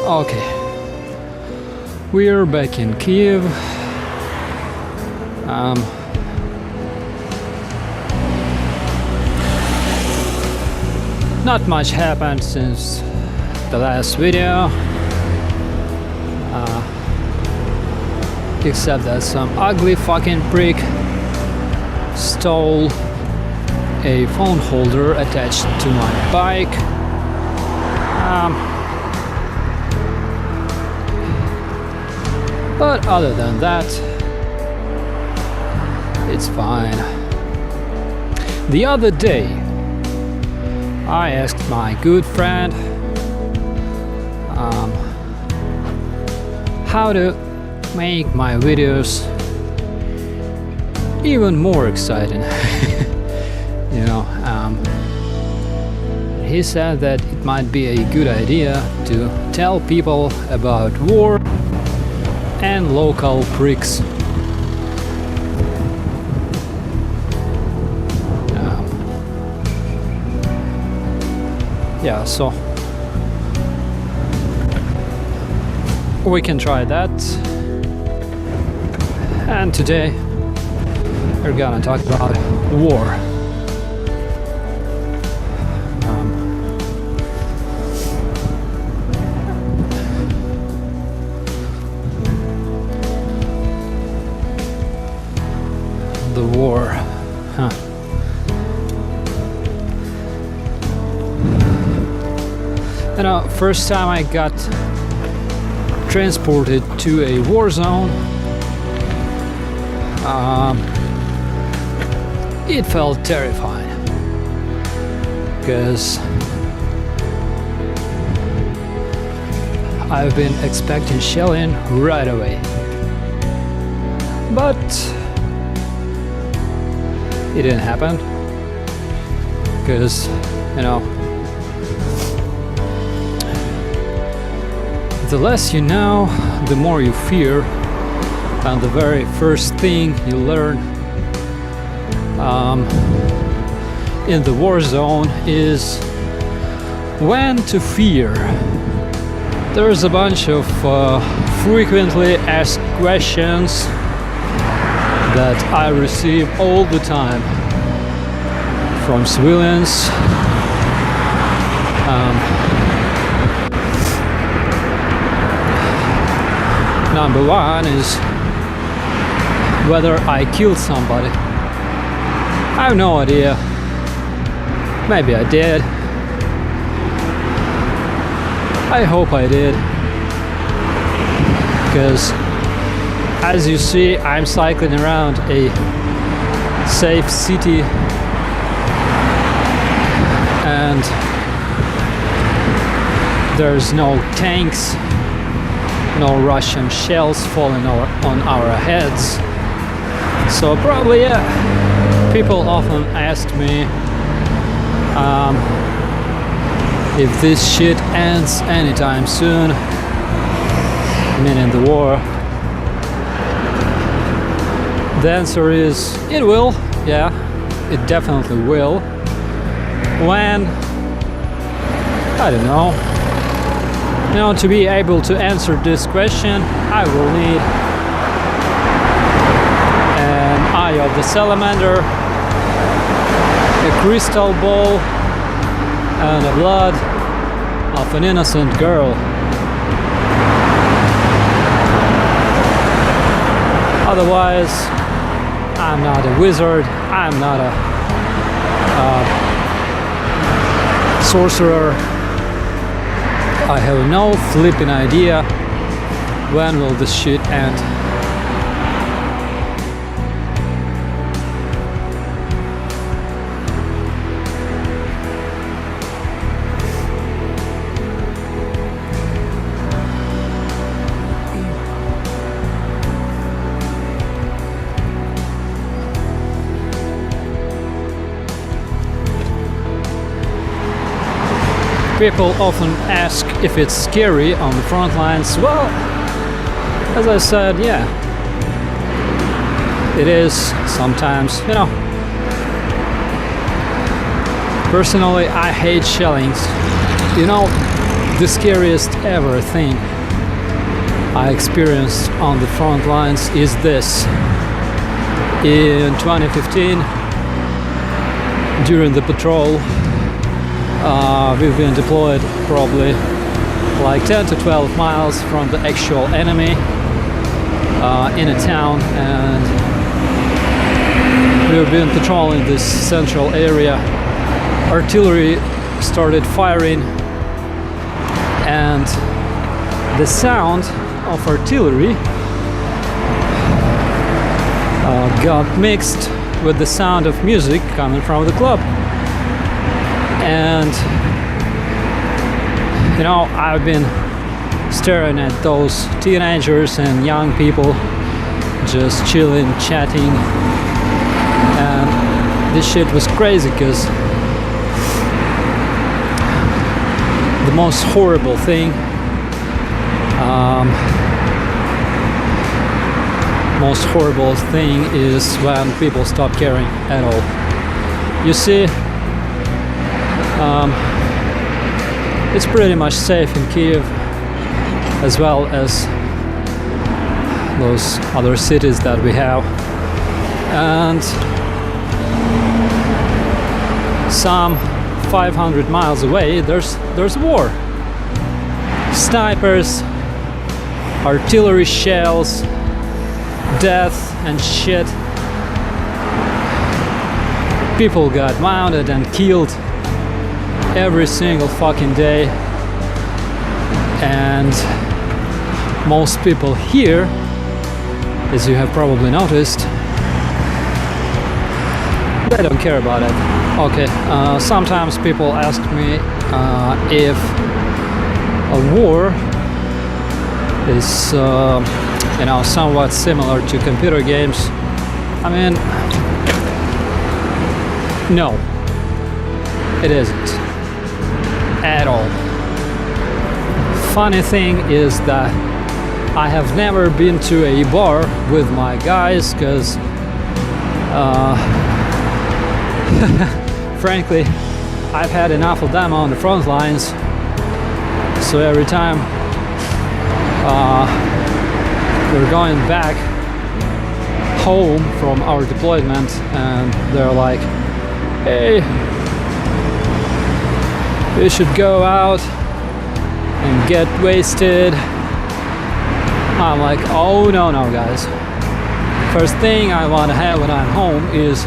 Okay, we're back in Kyiv. Not much happened since the last video, except that some ugly fucking prick stole a phone holder attached to my bike. But other than that, it's fine. The other day, I asked my good friend how to make my videos even more exciting. He said that it might be a good idea to tell people about war and local pricks. Yeah, so we can try that. And today we're gonna talk about war. The war, first time I got transported to a war zone, it felt terrifying because I've been expecting shelling right away, but it didn't happen because, the less you know, the more you fear, and the very first thing you learn in the war zone is when to fear. There's a bunch of frequently asked questions that I receive all the time from civilians. Number one is whether I killed somebody. I have no idea. Maybe I did. I hope I did. Because as you see, I'm cycling around a safe city and there's no tanks, no Russian shells falling on our heads. So probably, yeah, people often ask me if this shit ends anytime soon, meaning the war. The answer is, it will, yeah, it definitely will. When? I don't know. To be able to answer this question, I will need an eye of the salamander, a crystal ball, and the blood of an innocent girl. Otherwise, I'm not a wizard, I'm not a sorcerer. I have no flipping idea when will this shit end. People often ask if it's scary on the front lines. Well, as I said, yeah, it is sometimes, Personally, I hate shellings. the scariest ever thing I experienced on the front lines is this. In 2015, during the patrol, we've been deployed probably like 10 to 12 miles from the actual enemy in a town, and we've been patrolling this central area. Artillery started firing, and the sound of artillery got mixed with the sound of music coming from the club. And you know, I've been staring at those teenagers and young people just chilling, chatting, and this shit was crazy, because the most horrible thing, is when people stop caring at all. You see, it's pretty much safe in Kyiv, as well as those other cities that we have, and some 500 miles away there's war. Snipers, artillery shells, death and shit. People got wounded and killed every single fucking day, and most people here, as you have probably noticed, they don't care about it. Okay, sometimes people ask me if a war is you know, somewhat similar to computer games. I mean, no, it isn't at all. Funny thing is that I have never been to a bar with my guys, because frankly, I've had enough of them on the front lines. So every time we're going back home from our deployment, and they're like, hey, we should go out and get wasted. I'm like, oh no guys. First thing I want to have when I'm home is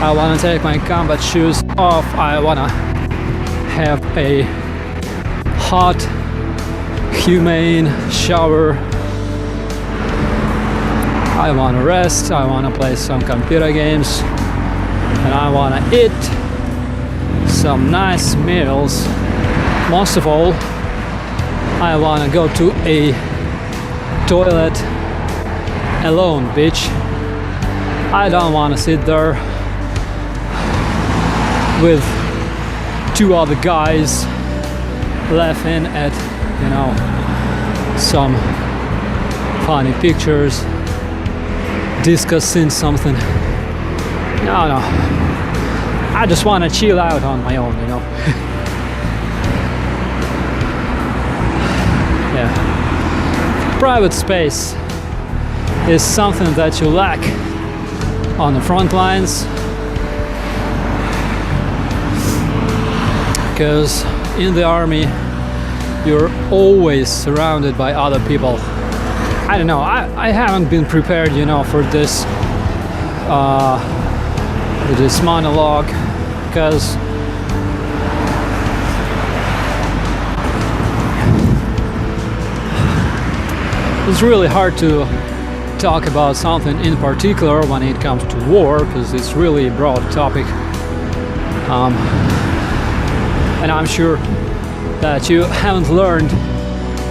I want to take my combat shoes off. I want to have a hot, humane shower. I want to rest. I want to play some computer games, and I want to eat some nice meals. Most of all, I want to go to a toilet alone, bitch. I don't want to sit there with two other guys laughing at, you know, some funny pictures, discussing something. No, I just want to chill out on my own, you know. Yeah. Private space is something that you lack on the front lines, because in the army you're always surrounded by other people. I don't know, I haven't been prepared, you know, for this monologue, because it's really hard to talk about something in particular when it comes to war, because it's really a broad topic. And I'm sure that you haven't learned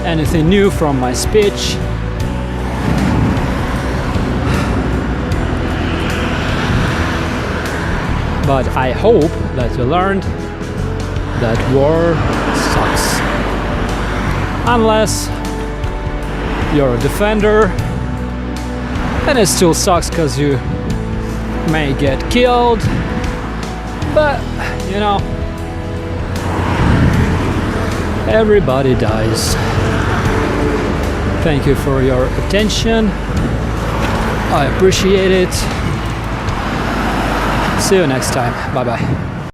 anything new from my speech. But I hope that you learned that war sucks. Unless you're a defender, and it still sucks because you may get killed. But, you know, Everybody dies. Thank you for your attention. I appreciate it. See you next time. Bye bye.